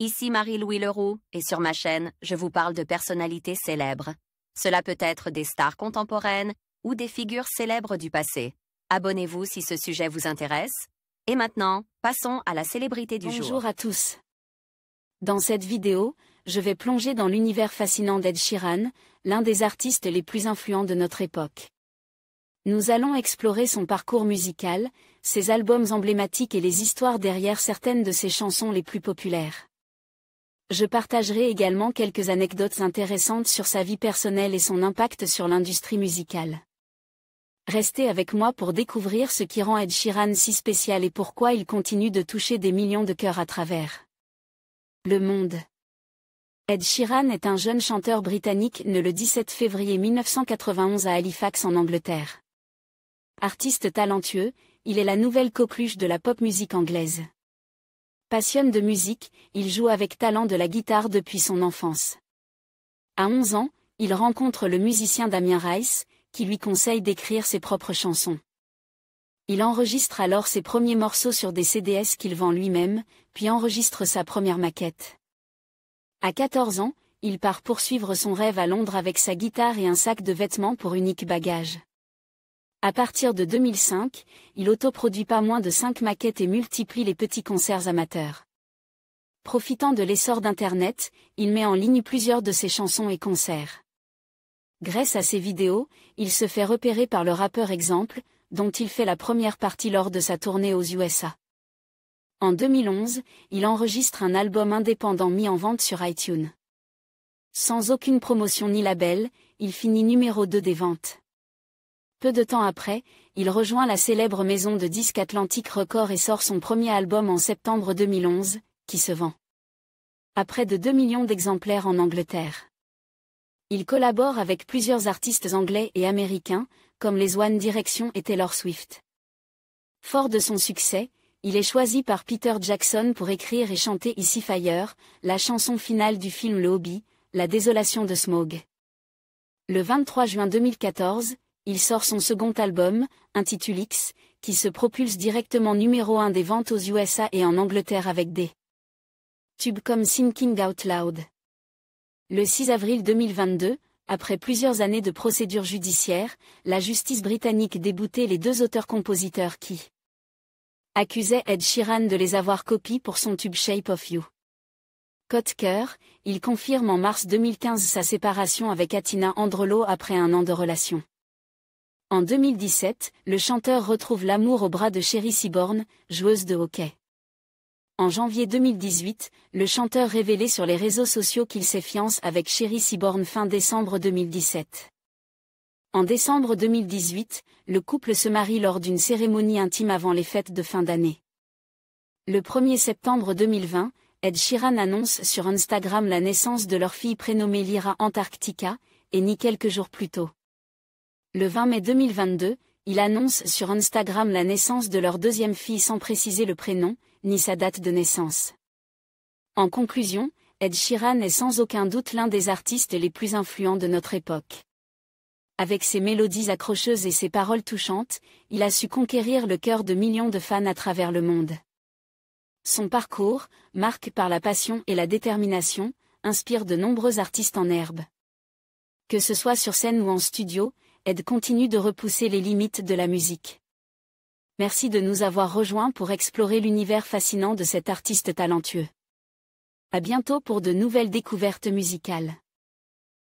Ici Marie-Louis Leroux, et sur ma chaîne, je vous parle de personnalités célèbres. Cela peut être des stars contemporaines ou des figures célèbres du passé. Abonnez-vous si ce sujet vous intéresse. Et maintenant, passons à la célébrité du jour. Bonjour à tous. Dans cette vidéo, je vais plonger dans l'univers fascinant d'Ed Sheeran, l'un des artistes les plus influents de notre époque. Nous allons explorer son parcours musical, ses albums emblématiques et les histoires derrière certaines de ses chansons les plus populaires. Je partagerai également quelques anecdotes intéressantes sur sa vie personnelle et son impact sur l'industrie musicale. Restez avec moi pour découvrir ce qui rend Ed Sheeran si spécial et pourquoi il continue de toucher des millions de cœurs à travers le monde. Ed Sheeran est un jeune chanteur britannique né le 17 février 1991 à Halifax en Angleterre. Artiste talentueux, il est la nouvelle coqueluche de la pop musique anglaise. Passionné de musique, il joue avec talent de la guitare depuis son enfance. À 11 ans, il rencontre le musicien Damien Rice, qui lui conseille d'écrire ses propres chansons. Il enregistre alors ses premiers morceaux sur des CDs qu'il vend lui-même, puis enregistre sa première maquette. À 14 ans, il part poursuivre son rêve à Londres avec sa guitare et un sac de vêtements pour unique bagage. À partir de 2005, il autoproduit pas moins de 5 maquettes et multiplie les petits concerts amateurs. Profitant de l'essor d'Internet, il met en ligne plusieurs de ses chansons et concerts. Grâce à ses vidéos, il se fait repérer par le rappeur Exemple, dont il fait la première partie lors de sa tournée aux USA. En 2011, il enregistre un album indépendant mis en vente sur iTunes. Sans aucune promotion ni label, il finit numéro 2 des ventes. Peu de temps après, il rejoint la célèbre maison de disques Atlantic Records et sort son premier album en septembre 2011, qui se vend à près de 2 millions d'exemplaires en Angleterre. Il collabore avec plusieurs artistes anglais et américains, comme les One Direction et Taylor Swift. Fort de son succès, il est choisi par Peter Jackson pour écrire et chanter Issy Fire, la chanson finale du film Le Hobbit, La désolation de Smaug. Le 23 juin 2014, il sort son second album, intitulé X, qui se propulse directement numéro 1 des ventes aux USA et en Angleterre avec des tubes comme Thinking Out Loud. Le 6 avril 2022, après plusieurs années de procédures judiciaires, la justice britannique déboutait les deux auteurs-compositeurs qui accusaient Ed Sheeran de les avoir copiés pour son tube Shape of You. Côte cœur, il confirme en mars 2015 sa séparation avec Atina Androlo après un an de relation. En 2017, le chanteur retrouve l'amour au bras de Sherry Seaborn, joueuse de hockey. En janvier 2018, le chanteur révélait sur les réseaux sociaux qu'il s'est fiancé avec Sherry Seaborn fin décembre 2017. En décembre 2018, le couple se marie lors d'une cérémonie intime avant les fêtes de fin d'année. Le 1er septembre 2020, Ed Sheeran annonce sur Instagram la naissance de leur fille prénommée Lyra Antarctica, et née quelques jours plus tôt. Le 20 mai 2022, il annonce sur Instagram la naissance de leur deuxième fille sans préciser le prénom, ni sa date de naissance. En conclusion, Ed Sheeran est sans aucun doute l'un des artistes les plus influents de notre époque. Avec ses mélodies accrocheuses et ses paroles touchantes, il a su conquérir le cœur de millions de fans à travers le monde. Son parcours, marqué par la passion et la détermination, inspire de nombreux artistes en herbe. Que ce soit sur scène ou en studio, Ed continue de repousser les limites de la musique. Merci de nous avoir rejoints pour explorer l'univers fascinant de cet artiste talentueux. À bientôt pour de nouvelles découvertes musicales.